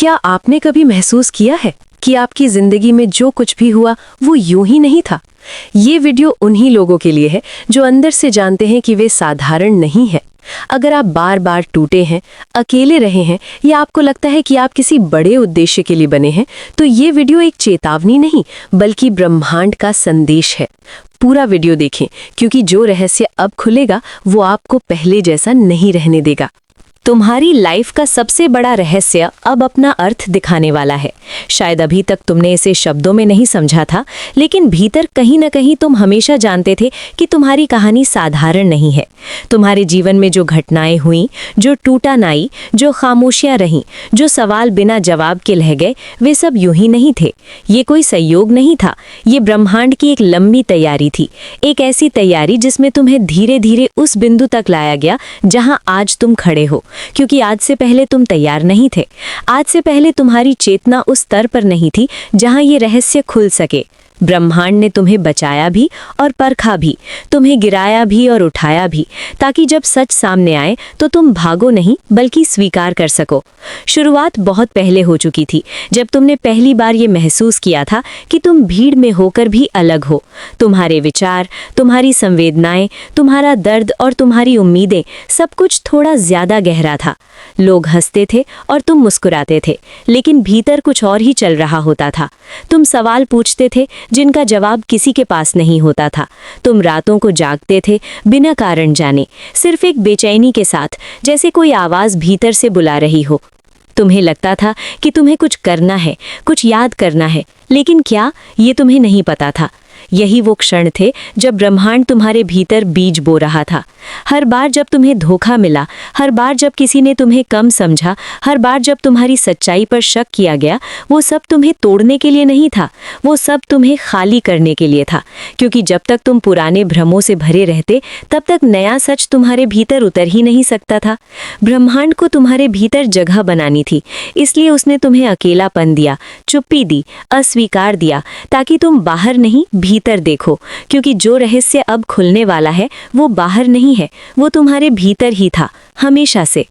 क्या आपने कभी महसूस किया है कि आपकी जिंदगी में जो कुछ भी हुआ वो यूं ही नहीं था? ये वीडियो उन्हीं लोगों के लिए है जो अंदर से जानते हैं कि वे साधारण नहीं हैं। अगर आप बार बार टूटे हैं, अकेले रहे हैं या आपको लगता है कि आप किसी बड़े उद्देश्य के लिए बने हैं, तो ये वीडियो एक चेतावनी नहीं बल्कि ब्रह्मांड का संदेश है। पूरा वीडियो देखें, क्योंकि जो रहस्य अब खुलेगा वो आपको पहले जैसा नहीं रहने देगा। तुम्हारी लाइफ का सबसे बड़ा रहस्य अब अपना अर्थ दिखाने वाला है। शायद अभी तक तुमने इसे शब्दों में नहीं समझा था, लेकिन भीतर कहीं न कहीं तुम हमेशा जानते थे कि तुम्हारी कहानी साधारण नहीं है। तुम्हारे जीवन में जो घटनाएं हुई, जो टूटा नाई, जो खामोशियां रहीं, जो सवाल बिना जवाब के रह गए, वे सब यूं ही नहीं थे। ये कोई संयोग नहीं था, ये ब्रह्मांड की एक लंबी तैयारी थी। एक ऐसी तैयारी जिसमें तुम्हें धीरे धीरे उस बिंदु तक लाया गया जहां आज तुम खड़े हो। क्योंकि आज से पहले तुम तैयार नहीं थे। आज से पहले तुम्हारी चेतना उस स्तर पर नहीं थी जहां ये रहस्य खुल सके। ब्रह्मांड ने तुम्हें बचाया भी और परखा भी, तुम्हें गिराया भी और उठाया भी, ताकि जब सच सामने आए तो तुम भागो नहीं बल्कि स्वीकार कर सको। शुरुआत बहुत पहले हो चुकी थी, जब तुमने पहली बार ये महसूस किया था कि तुम भीड़ में होकर भी अलग हो। तुम्हारे विचार, तुम्हारी संवेदनाएं, तुम्हारा दर्द और तुम्हारी उम्मीदें, सब कुछ थोड़ा ज्यादा गहरा था। लोग हंसते थे और तुम मुस्कुराते थे, लेकिन भीतर कुछ और ही चल रहा होता था। तुम सवाल पूछते थे जिनका जवाब किसी के पास नहीं होता था। तुम रातों को जागते थे बिना कारण जाने, सिर्फ एक बेचैनी के साथ, जैसे कोई आवाज भीतर से बुला रही हो। तुम्हें लगता था कि तुम्हें कुछ करना है, कुछ याद करना है, लेकिन क्या, ये तुम्हें नहीं पता था। यही वो क्षण थे जब ब्रह्मांड तुम्हारे भीतर बीज बो रहा था। हर बार जब तुम्हें धोखा मिला, हर बार जब किसी ने तुम्हें कम समझा, हर बार जब तुम्हारी सच्चाई पर शक किया गया, वो सब तुम्हें तोड़ने के लिए नहीं था, वो सब तुम्हें खाली करने के लिए था। क्योंकि जब तक तुम पुराने भ्रमों से भरे रहते, तब तक नया सच तुम्हारे भीतर उतर ही नहीं सकता था। ब्रह्मांड को तुम्हारे भीतर जगह बनानी थी, इसलिए उसने तुम्हें अकेलापन दिया, चुप्पी दी, अस्वीकार दिया, ताकि तुम बाहर नहीं भीतर देखो। क्योंकि जो रहस्य अब खुलने वाला है वो बाहर नहीं है, वो तुम्हारे भीतर ही था, हमेशा से।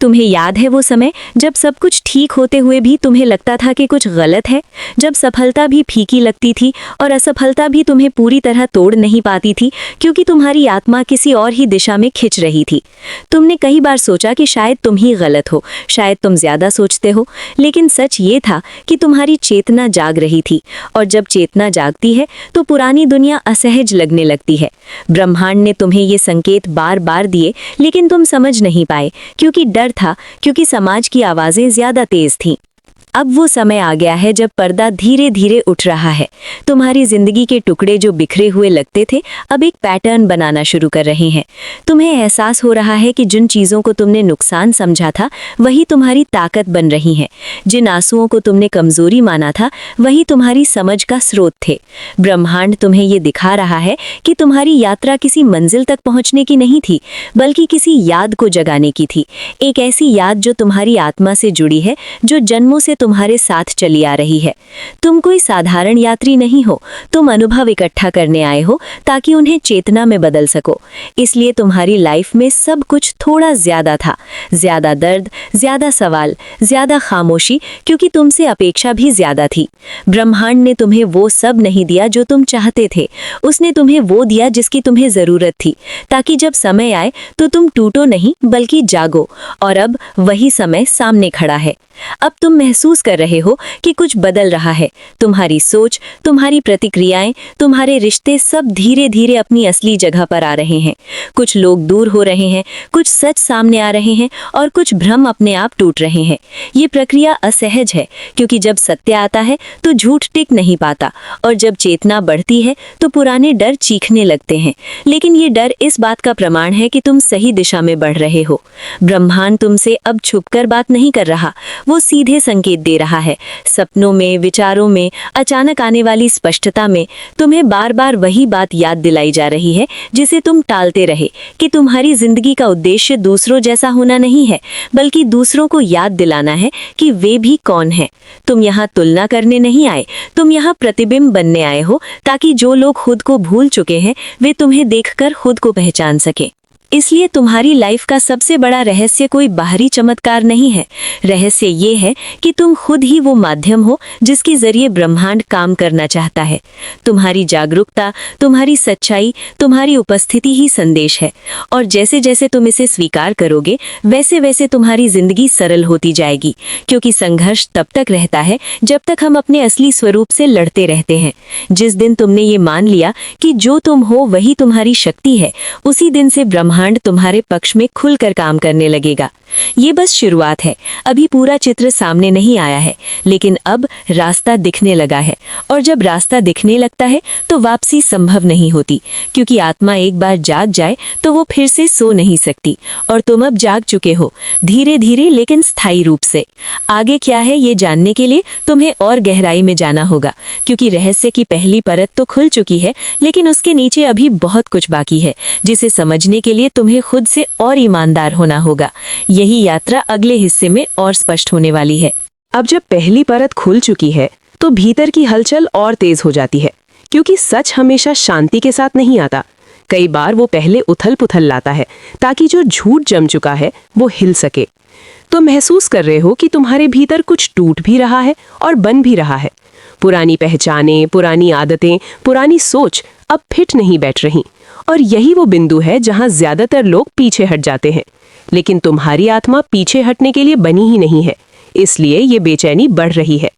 तुम्हें याद है वो समय जब सब कुछ ठीक होते हुए भी तुम्हें लगता था कि कुछ गलत है, जब सफलता भी फीकी लगती थी और असफलता भी तुम्हें पूरी तरह तोड़ नहीं पाती थी, क्योंकि तुम्हारी आत्मा किसी और ही दिशा में खिंच रही थी। तुमने कई बार सोचा कि शायद तुम ही गलत हो, शायद तुम ज्यादा सोचते हो, लेकिन सच ये था कि तुम्हारी चेतना जाग रही थी, और जब चेतना जागती है तो पुरानी दुनिया असहज लगने लगती है। ब्रह्मांड ने तुम्हें ये संकेत बार बार दिए, लेकिन तुम समझ नहीं पाए, क्योंकि डर था, क्योंकि समाज की आवाजें ज्यादा तेज थीं। अब वो समय आ गया है जब पर्दा धीरे धीरे उठ रहा है। तुम्हारी जिंदगी के टुकड़े जो बिखरे हुए लगते थे, अब एक पैटर्न बनाना शुरू कर रहे हैं। तुम्हें एहसास हो रहा है कि जिन चीजों को तुमने नुकसान समझा था, वही तुम्हारी ताकत बन रही हैं। जिन आंसुओं को तुमने कमजोरी माना था, वही तुम्हारी समझ का स्रोत थे। ब्रह्मांड तुम्हें ये दिखा रहा है कि तुम्हारी यात्रा किसी मंजिल तक पहुंचने की नहीं थी, बल्कि किसी याद को जगाने की थी। एक ऐसी याद जो तुम्हारी आत्मा से जुड़ी है, जो जन्मों से तुम्हारे साथ चली आ रही है। तुम कोई साधारण यात्री नहीं हो, तुम अनुभव इकट्ठा करने आए हो ताकि उन्हें चेतना में बदल सको। इसलिए तुम्हारी लाइफ में सब कुछ थोड़ा ज्यादा था, ज्यादा दर्द, ज्यादा सवाल, ज्यादा खामोशी, क्योंकि तुमसे अपेक्षा भी ज्यादा थी। ब्रह्मांड ने तुम्हें वो सब नहीं दिया जो तुम चाहते थे, उसने तुम्हें वो दिया जिसकी तुम्हें जरूरत थी, ताकि जब समय आए तो तुम टूटो नहीं बल्कि जागो। और अब वही समय सामने खड़ा है। अब तुम महसूस कर रहे हो कि कुछ बदल रहा है। तुम्हारी सोच, तुम्हारी प्रतिक्रियाएं, तुम्हारे रिश्ते सब धीरे धीरे अपनी असली जगह पर आ रहे हैं। कुछ लोग दूर हो रहे हैं, कुछ सच सामने आ रहे हैं और कुछ भ्रम अपने आप टूट रहे हैं। ये प्रक्रिया असहज है, क्योंकि जब सत्य आता है तो झूठ टिक नहीं पाता, और जब चेतना बढ़ती है तो पुराने डर चीखने लगते हैं। लेकिन ये डर इस बात का प्रमाण है कि तुम सही दिशा में बढ़ रहे हो। ब्रह्मांड तुमसे अब छुपकर बात नहीं कर रहा, वो सीधे संकेत दे रहा है। सपनों में, विचारों में, अचानक आने वाली स्पष्टता में तुम्हें बार बार वही बात याद दिलाई जा रही है जिसे तुम टालते रहे, कि तुम्हारी जिंदगी का उद्देश्य दूसरों जैसा होना नहीं है, बल्कि दूसरों को याद दिलाना है कि वे भी कौन हैं। तुम यहाँ तुलना करने नहीं आए, तुम यहाँ प्रतिबिंब बनने आए हो, ताकि जो लोग खुद को भूल चुके हैं वे तुम्हें देखकर खुद को पहचान सके। इसलिए तुम्हारी लाइफ का सबसे बड़ा रहस्य कोई बाहरी चमत्कार नहीं है। रहस्य ये है कि तुम खुद ही वो माध्यम हो जिसके जरिए ब्रह्मांड काम करना चाहता है। तुम्हारी जागरूकता, तुम्हारी सच्चाई, तुम्हारी उपस्थिति ही संदेश है। और जैसे जैसे तुम इसे स्वीकार करोगे, वैसे वैसे तुम्हारी जिंदगी सरल होती जाएगी। क्योंकि संघर्ष तब तक रहता है जब तक हम अपने असली स्वरूप से लड़ते रहते हैं। जिस दिन तुमने ये मान लिया कि जो तुम हो वही तुम्हारी शक्ति है, उसी दिन से ब्रह्मांड तुम्हारे पक्ष में खुलकर काम करने लगेगा। ये बस शुरुआत है, अभी पूरा चित्र सामने नहीं आया है, लेकिन अब रास्ता दिखने लगा है। और जब रास्ता दिखने लगता है तो वापसी संभव नहीं होती, क्योंकि आत्मा एक बार जाग जाए तो वो फिर से सो नहीं सकती। और तुम अब जाग चुके हो, धीरे धीरे लेकिन स्थायी रूप से। आगे क्या है ये जानने के लिए तुम्हें और गहराई में जाना होगा, क्योंकि रहस्य की पहली परत तो खुल चुकी है, लेकिन उसके नीचे अभी बहुत कुछ बाकी है, जिसे समझने के लिए तुम्हें खुद से और ईमानदार होना होगा। यही यात्रा अगले हिस्से में और स्पष्ट होने वाली है। अब जब पहली परत खुल चुकी है तो भीतर की हलचल और तेज हो जाती है, क्योंकि सच हमेशा शांति के साथ नहीं आता। कई बार वो पहले उथल पुथल लाता है ताकि जो झूठ जम चुका है वो हिल सके। तो महसूस कर रहे हो कि तुम्हारे भीतर कुछ टूट भी रहा है और बन भी रहा है। पुरानी पहचानें, पुरानी आदतें, पुरानी सोच अब फिट नहीं बैठ रही। और यही वो बिंदु है जहां ज्यादातर लोग पीछे हट जाते हैं। लेकिन तुम्हारी आत्मा पीछे हटने के लिए बनी ही नहीं है, इसलिए ये बेचैनी बढ़ रही है।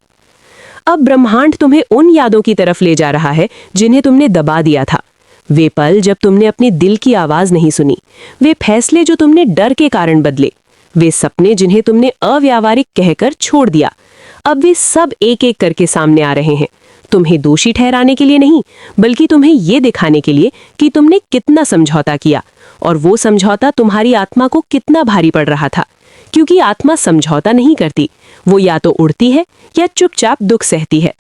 अब ब्रह्मांड तुम्हें उन यादों की तरफ ले जा रहा है जिन्हें तुमने दबा दिया था। वे पल जब तुमने अपने दिल की आवाज नहीं सुनी, वे फैसले जो तुमने डर के कारण बदले, वे सपने जिन्हें तुमने अव्यावहारिक कहकर छोड़ दिया, अब वे सब एक एक करके सामने आ रहे हैं। तुम्हें दोषी ठहराने के लिए नहीं, बल्कि तुम्हें ये दिखाने के लिए कि तुमने कितना समझौता किया और वो समझौता तुम्हारी आत्मा को कितना भारी पड़ रहा था। क्योंकि आत्मा समझौता नहीं करती, वो या तो उड़ती है या चुपचाप दुख सहती है।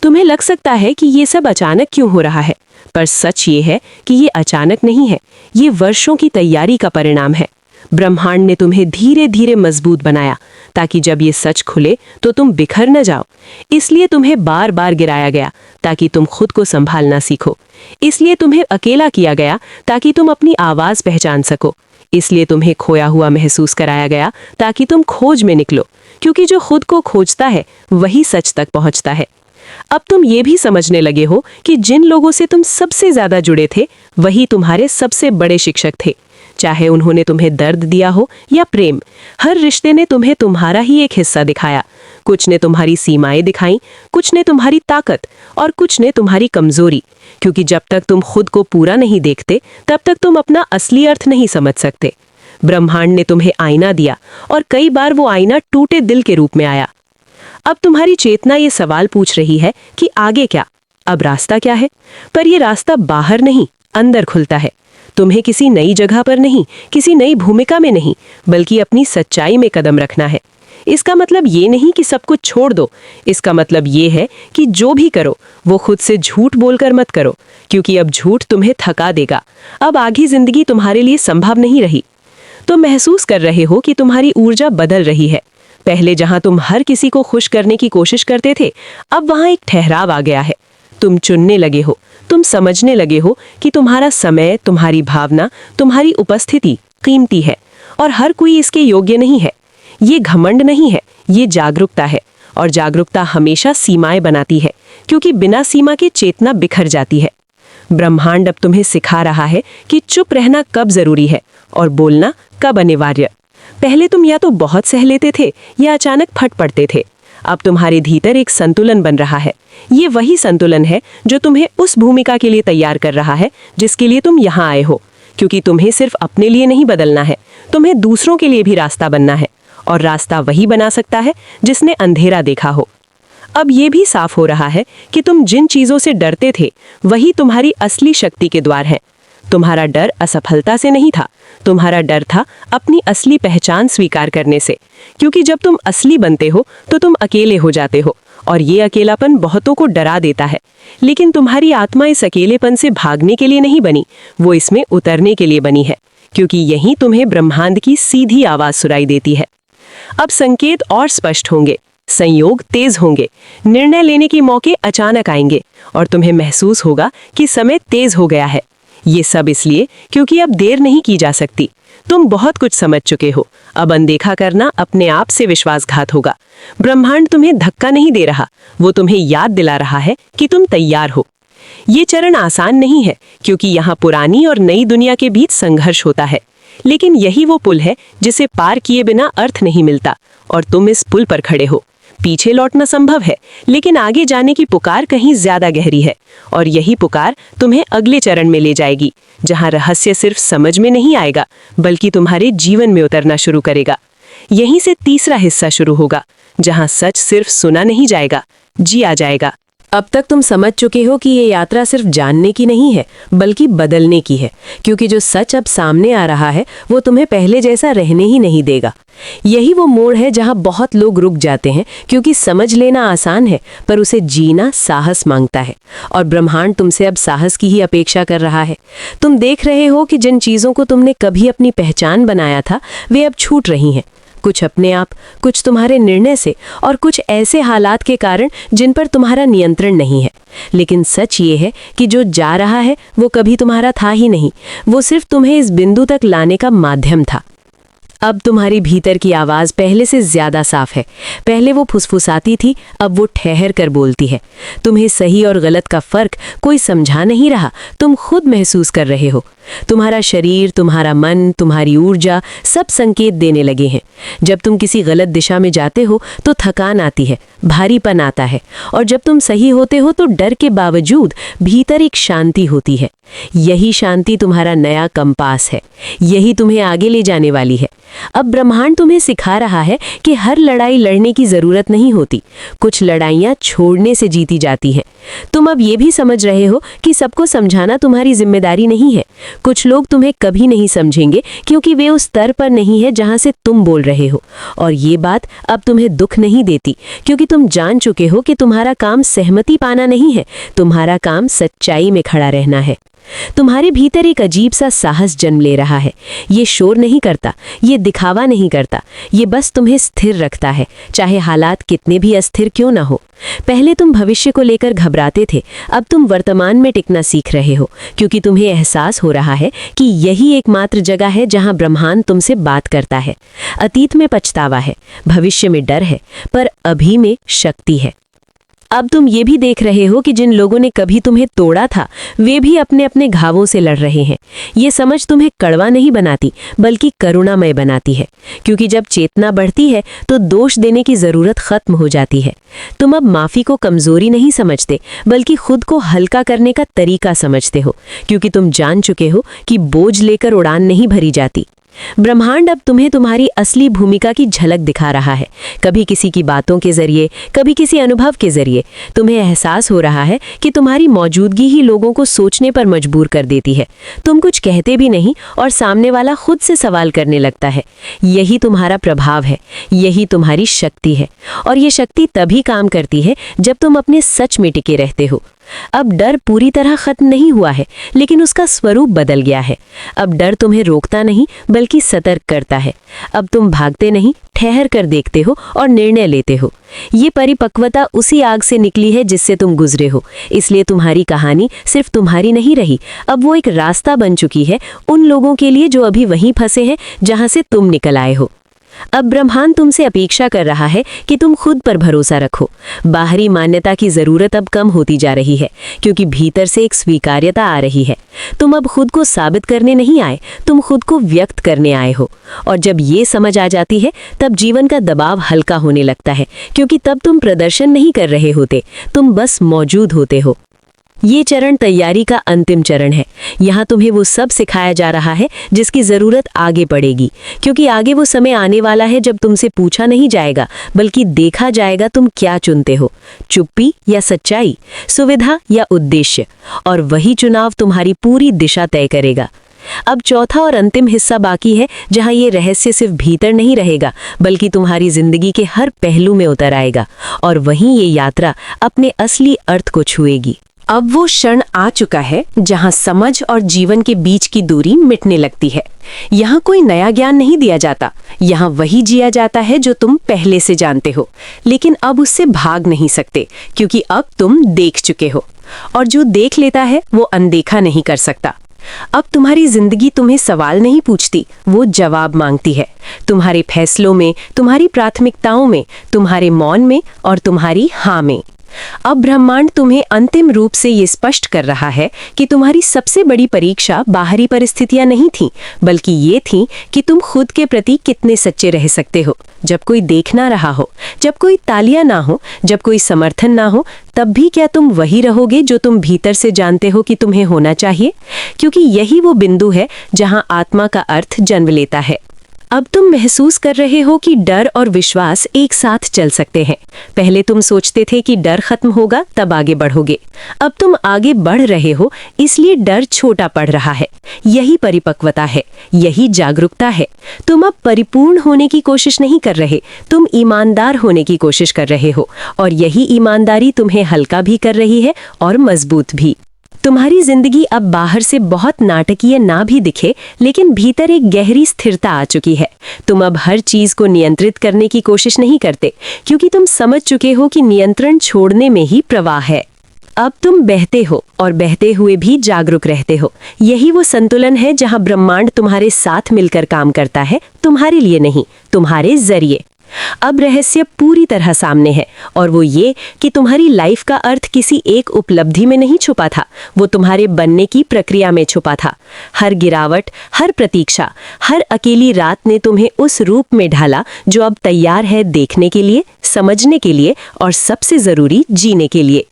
तुम्हें लग सकता है कि ये सब अचानक क्यों हो रहा है, पर सच ये है कि ये अचानक नहीं है, ये वर्षों की तैयारी का परिणाम है। ब्रह्मांड ने तुम्हें धीरे धीरे मजबूत बनाया ताकि जब ये सच खुले तो तुम बिखर न जाओ। इसलिए तुम्हें बार बार गिराया गया ताकि तुम खुद को संभालना सीखो। इसलिए तुम्हें अकेला किया गया ताकि तुम अपनी आवाज पहचान सको। इसलिए तुम्हें खोया हुआ महसूस कराया गया ताकि तुम खोज में निकलो, क्योंकि जो खुद को खोजता है वही सच तक पहुंचता है। अब तुम ये भी समझने लगे हो कि जिन लोगों से तुम सबसे ज्यादा जुड़े थे वही तुम्हारे सबसे बड़े शिक्षक थे। चाहे उन्होंने तुम्हें दर्द दिया हो या प्रेम, हर रिश्ते ने तुम्हें तुम्हारा ही एक हिस्सा दिखाया। कुछ ने तुम्हारी सीमाएं दिखाई, कुछ ने तुम्हारी ताकत और कुछ ने तुम्हारी कमजोरी। क्योंकि जब तक तुम खुद को पूरा नहीं देखते तब तक तुम अपना असली अर्थ नहीं समझ सकते। ब्रह्मांड ने तुम्हें आईना दिया और कई बार वो आईना टूटे दिल के रूप में आया। अब तुम्हारी चेतना ये सवाल पूछ रही है कि आगे क्या, अब रास्ता क्या है। पर ये रास्ता बाहर नहीं, अंदर खुलता है। तुम्हें किसी नई जगह पर नहीं, किसी नई भूमिका में नहीं, बल्कि अपनी सच्चाई में कदम रखना है। इसका मतलब ये नहीं कि सब कुछ छोड़ दो, इसका मतलब ये है कि जो भी करो वो खुद से झूठ बोलकर मत करो, क्योंकि अब झूठ तुम्हें थका देगा। अब आगे जिंदगी तुम्हारे लिए संभव नहीं रही। तुम महसूस कर रहे हो कि तुम्हारी ऊर्जा बदल रही है। पहले जहां तुम हर किसी को खुश करने की कोशिश करते थे, अब वहां एक ठहराव आ गया है। तुम चुनने लगे हो, तुम समझने लगे हो कि तुम्हारा समय, तुम्हारी भावना, तुम्हारी उपस्थिति कीमती है और हर कोई इसके योग्य नहीं है। ये घमंड नहीं है, ये जागरूकता है। और जागरूकता हमेशा सीमाएं बनाती है, क्योंकि बिना सीमा के चेतना बिखर जाती है। ब्रह्मांड अब तुम्हें सिखा रहा है कि चुप रहना कब जरूरी है और बोलना कब अनिवार्य। पहले तुम या तो बहुत सह लेते थे या अचानक फट पड़ते थे। अब तुम्हारे भीतर एक संतुलन बन रहा है। ये वही संतुलन है जो तुम्हें उस भूमिका के लिए तैयार कर रहा है जिसके लिए तुम यहाँ आए हो। क्योंकि तुम्हें सिर्फ अपने लिए नहीं बदलना है, तुम्हें दूसरों के लिए भी रास्ता बनना है। और रास्ता वही बना सकता है जिसने अंधेरा देखा हो। अब ये भी साफ हो रहा है कि तुम जिन चीजों से डरते थे वही तुम्हारी असली शक्ति के द्वार हैं। तुम्हारा डर असफलता से नहीं था, तुम्हारा डर था अपनी असली पहचान स्वीकार करने से। क्योंकि जब तुम असली बनते हो तो तुम अकेले हो जाते हो, और ये अकेलापन बहुतों को डरा देता है। लेकिन तुम्हारी आत्मा इस अकेलेपन से भागने के लिए नहीं बनी, वो इसमें उतरने के लिए बनी है। क्योंकि यही तुम्हें ब्रह्मांड की सीधी आवाज सुनाई देती है। अब संकेत और स्पष्ट होंगे, संयोग तेज होंगे, निर्णय लेने के मौके अचानक आएंगे और तुम्हें महसूस होगा कि समय तेज हो गया है। ये सब इसलिए क्योंकि अब देर नहीं की जा सकती। तुम बहुत कुछ समझ चुके हो। अब अनदेखा करना अपने आप से विश्वासघात होगा। ब्रह्मांड तुम्हें धक्का नहीं दे रहा, वो तुम्हें याद दिला रहा है कि तुम तैयार हो। ये चरण आसान नहीं है क्योंकि यहाँ पुरानी और नई दुनिया के बीच संघर्ष होता है, लेकिन यही वो पुल है जिसे पार किए बिना अर्थ नहीं मिलता, और तुम इस पुल पर खड़े हो। पीछे लौटना संभव है, लेकिन आगे जाने की पुकार कहीं ज्यादा गहरी है, और यही पुकार तुम्हें अगले चरण में ले जाएगी, जहां रहस्य सिर्फ समझ में नहीं आएगा बल्कि तुम्हारे जीवन में उतरना शुरू करेगा। यहीं से तीसरा हिस्सा शुरू होगा, जहां सच सिर्फ सुना नहीं जाएगा, जिया जाएगा। अब तक तुम समझ चुके हो कि ये यात्रा सिर्फ जानने की नहीं है बल्कि बदलने की है, क्योंकि जो सच अब सामने आ रहा है वो तुम्हें पहले जैसा रहने ही नहीं देगा। यही वो मोड़ है जहां बहुत लोग रुक जाते हैं, क्योंकि समझ लेना आसान है पर उसे जीना साहस मांगता है, और ब्रह्मांड तुमसे अब साहस की ही अपेक्षा कर रहा है। तुम देख रहे हो कि जिन चीजों को तुमने कभी अपनी पहचान बनाया था वे अब छूट रही हैं, कुछ अपने आप, कुछ तुम्हारे निर्णय से, और कुछ ऐसे हालात के कारण जिन पर तुम्हारा नियंत्रण नहीं है। लेकिन सच ये है कि जो जा रहा है वो कभी तुम्हारा था ही नहीं, वो सिर्फ तुम्हें इस बिंदु तक लाने का माध्यम था। अब तुम्हारी भीतर की आवाज पहले से ज्यादा साफ है। पहले वो फुसफुसाती थी, अब वो ठहर कर बोलती है। तुम्हें सही और गलत का फर्क कोई समझा नहीं रहा, तुम खुद महसूस कर रहे हो। तुम्हारा शरीर, तुम्हारा मन, तुम्हारी ऊर्जा सब संकेत देने लगे हैं। जब तुम किसी गलत दिशा में जाते हो तो थकान आती है, भारीपन आता है, और जब तुम सही होते हो तो डर के बावजूद भीतर एक शांति होती है। यही शांति तुम्हारा नया कंपास है, यही तुम्हें आगे ले जाने वाली है। अब ब्रह्मांड तुम्हें सिखा रहा है कि हर लड़ाई लड़ने की जरूरत नहीं होती, कुछ लड़ाइयाँ छोड़ने से जीती जाती हैं। तुम अब ये भी समझ रहे हो कि सबको समझाना तुम्हारी जिम्मेदारी नहीं है। कुछ लोग तुम्हें कभी नहीं समझेंगे क्योंकि वे उस स्तर पर नहीं है जहां से तुम बोल रहे हो, और ये बात अब तुम्हें दुख नहीं देती, क्योंकि तुम जान चुके हो कि तुम्हारा काम सहमति पाना नहीं है, तुम्हारा काम सच्चाई में खड़ा रहना है। तुम्हारे भीतर एक अजीब सा साहस जन्म ले रहा है। ये शोर नहीं करता, ये दिखावा नहीं करता, ये बस तुम्हें स्थिर रखता है, चाहे हालात कितने भी अस्थिर क्यों ना हो। पहले तुम भविष्य को लेकर घबराते थे, अब तुम वर्तमान में टिकना सीख रहे हो, क्योंकि तुम्हें एहसास हो रहा है कि यही एकमात्र जगह है जहां ब्रह्मांड तुमसे बात करता है। अतीत में पछतावा है, भविष्य में डर है, पर अभी में शक्ति है। अब तुम ये भी देख रहे हो कि जिन लोगों ने कभी तुम्हें तोड़ा था वे भी अपने अपने घावों से लड़ रहे हैं। ये समझ तुम्हें कड़वा नहीं बनाती बल्कि करुणामय बनाती है, क्योंकि जब चेतना बढ़ती है तो दोष देने की जरूरत खत्म हो जाती है। तुम अब माफी को कमजोरी नहीं समझते बल्कि खुद को हल्का करने का तरीका समझते हो, क्योंकि तुम जान चुके हो कि बोझ लेकर उड़ान नहीं भरी जाती। ब्रह्मांड अब तुम्हें तुम्हारी असली भूमिका की झलक दिखा रहा है, कभी किसी की बातों के जरिए, कभी किसी अनुभव के जरिए। तुम्हें एहसास हो रहा है कि तुम्हारी मौजूदगी ही लोगों को सोचने पर मजबूर कर देती है। तुम कुछ कहते भी नहीं और सामने वाला खुद से सवाल करने लगता है। यही तुम्हारा प्रभाव है, यही तुम्हारी शक्ति है, और ये शक्ति तभी काम करती है जब तुम अपने सच में टिके रहते हो। अब डर पूरी तरह खत्म नहीं हुआ है, लेकिन उसका स्वरूप बदल गया है। अब डर तुम्हें रोकता नहीं बल्कि सतर्क करता है। अब तुम भागते नहीं, ठहर कर देखते हो और निर्णय लेते हो। ये परिपक्वता उसी आग से निकली है जिससे तुम गुजरे हो, इसलिए तुम्हारी कहानी सिर्फ तुम्हारी नहीं रही, अब वो एक रास्ता बन चुकी है उन लोगों के लिए जो अभी वहीं फंसे हैं जहां से तुम निकल आए हो। अब ब्रह्मांड तुमसे अपेक्षा कर रहा है कि तुम खुद पर भरोसा रखो। बाहरी मान्यता की जरूरत अब कम होती जा रही है, क्योंकि भीतर से एक स्वीकार्यता आ रही है। तुम अब खुद को साबित करने नहीं आए, तुम खुद को व्यक्त करने आए हो। और जब ये समझ आ जाती है तब जीवन का दबाव हल्का होने लगता है, क्योंकि तब तुम प्रदर्शन नहीं कर रहे होते, तुम बस मौजूद होते हो। ये चरण तैयारी का अंतिम चरण है। यहाँ तुम्हें वो सब सिखाया जा रहा है जिसकी जरूरत आगे पड़ेगी, क्योंकि आगे वो समय आने वाला है जब तुमसे पूछा नहीं जाएगा बल्कि देखा जाएगा तुम क्या चुनते हो, चुप्पी या सच्चाई, सुविधा या उद्देश्य, और वही चुनाव तुम्हारी पूरी दिशा तय करेगा। अब चौथा और अंतिम हिस्सा बाकी है, जहां ये रहस्य सिर्फ भीतर नहीं रहेगा बल्कि तुम्हारी जिंदगी के हर पहलू में उतर आएगा, और वहीं ये यात्रा अपने असली अर्थ को छुएगी। अब वो क्षण आ चुका है जहां समझ और जीवन के बीच की दूरी मिटने लगती है। यहाँ कोई नया ज्ञान नहीं दिया जाता, यहाँ वही जिया जाता है जो तुम पहले से जानते हो, लेकिन अब उससे भाग नहीं सकते, क्योंकि अब तुम देख चुके हो, और जो देख लेता है वो अनदेखा नहीं कर सकता। अब तुम्हारी जिंदगी तुम्हें सवाल नहीं पूछती, वो जवाब मांगती है। तुम्हारे फैसलों में, तुम्हारी प्राथमिकताओं में, तुम्हारे मौन में और तुम्हारी हाँ में। अब ब्रह्मांड तुम्हें अंतिम रूप से ये स्पष्ट कर रहा है कि तुम्हारी सबसे बड़ी परीक्षा बाहरी परिस्थितियां नहीं थीं, बल्कि ये थीं कि तुम खुद के प्रति कितने सच्चे रह सकते हो। जब कोई देख ना रहा हो, जब कोई तालियां ना हो, जब कोई समर्थन ना हो, तब भी क्या तुम वही रहोगे जो तुम भीतर से जानते हो कि तुम्हें होना चाहिए? क्योंकि यही वो बिंदु है जहां आत्मा का अर्थ जन्म लेता है। अब तुम महसूस कर रहे हो कि डर और विश्वास एक साथ चल सकते हैं। पहले तुम सोचते थे कि डर खत्म होगा तब आगे बढ़ोगे। अब तुम आगे बढ़ रहे हो, इसलिए डर छोटा पड़ रहा है। यही परिपक्वता है, यही जागरूकता है। तुम अब परिपूर्ण होने की कोशिश नहीं कर रहे, तुम ईमानदार होने की कोशिश कर रहे हो, और यही ईमानदारी तुम्हें हल्का भी कर रही है और मजबूत भी। तुम्हारी जिंदगी अब बाहर से बहुत नाटकीय ना भी दिखे, लेकिन भीतर एक गहरी स्थिरता आ चुकी है। तुम अब हर चीज को नियंत्रित करने की कोशिश नहीं करते, क्योंकि तुम समझ चुके हो कि नियंत्रण छोड़ने में ही प्रवाह है। अब तुम बहते हो और बहते हुए भी जागरूक रहते हो। यही वो संतुलन है जहां ब्रह्मांड तुम्हारे साथ मिलकर काम करता है, तुम्हारे लिए नहीं, तुम्हारे जरिए। अब रहस्य पूरी तरह सामने है, और वो ये कि तुम्हारी लाइफ का अर्थ किसी एक उपलब्धि में नहीं छुपा था, वो तुम्हारे बनने की प्रक्रिया में छुपा था। हर गिरावट, हर प्रतीक्षा, हर अकेली रात ने तुम्हें उस रूप में ढाला जो अब तैयार है देखने के लिए, समझने के लिए और सबसे जरूरी जीने के लिए।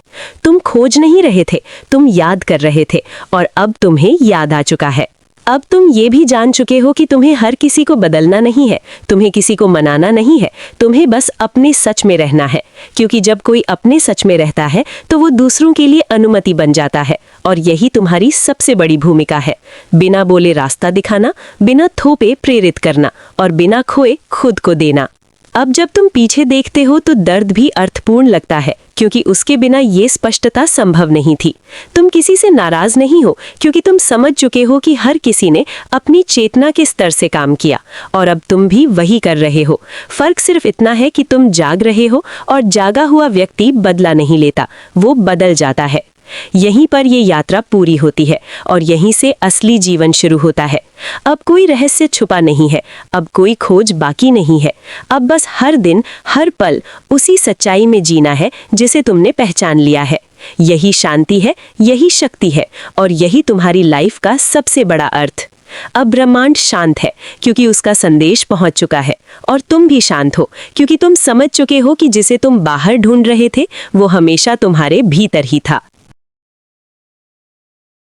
तुम खोज नहीं रहे थे, तुम याद कर रहे थे, और अब तुम्हें याद आ चुका है। अब तुम ये भी जान चुके हो कि तुम्हें हर किसी को बदलना नहीं है, तुम्हें किसी को मनाना नहीं है, तुम्हें बस अपने सच में रहना है। क्योंकि जब कोई अपने सच में रहता है तो वो दूसरों के लिए अनुमति बन जाता है, और यही तुम्हारी सबसे बड़ी भूमिका है। बिना बोले रास्ता दिखाना, बिना थोपे प्रेरित करना, और बिना खोए खुद को देना। अब जब तुम पीछे देखते हो तो दर्द भी अर्थपूर्ण लगता है, क्योंकि उसके बिना ये स्पष्टता संभव नहीं थी। तुम किसी से नाराज नहीं हो, क्योंकि तुम समझ चुके हो कि हर किसी ने अपनी चेतना के स्तर से काम किया, और अब तुम भी वही कर रहे हो। फर्क सिर्फ इतना है कि तुम जाग रहे हो, और जागा हुआ व्यक्ति बदला नहीं लेता, वो बदल जाता है। यहीं पर ये यात्रा पूरी होती है, और यहीं से असली जीवन शुरू होता है। अब कोई रहस्य छुपा नहीं है, अब कोई खोज बाकी नहीं है। अब बस हर दिन, हर पल उसी सच्चाई में जीना है जिसे तुमने पहचान लिया है। यही शांति है, यही शक्ति है, और यही तुम्हारी लाइफ का सबसे बड़ा अर्थ। अब ब्रह्मांड शांत है, क्योंकि उसका संदेश पहुंच चुका है, और तुम भी शांत हो, क्योंकि तुम समझ चुके हो कि जिसे तुम बाहर ढूंढ रहे थे वो हमेशा तुम्हारे भीतर ही था।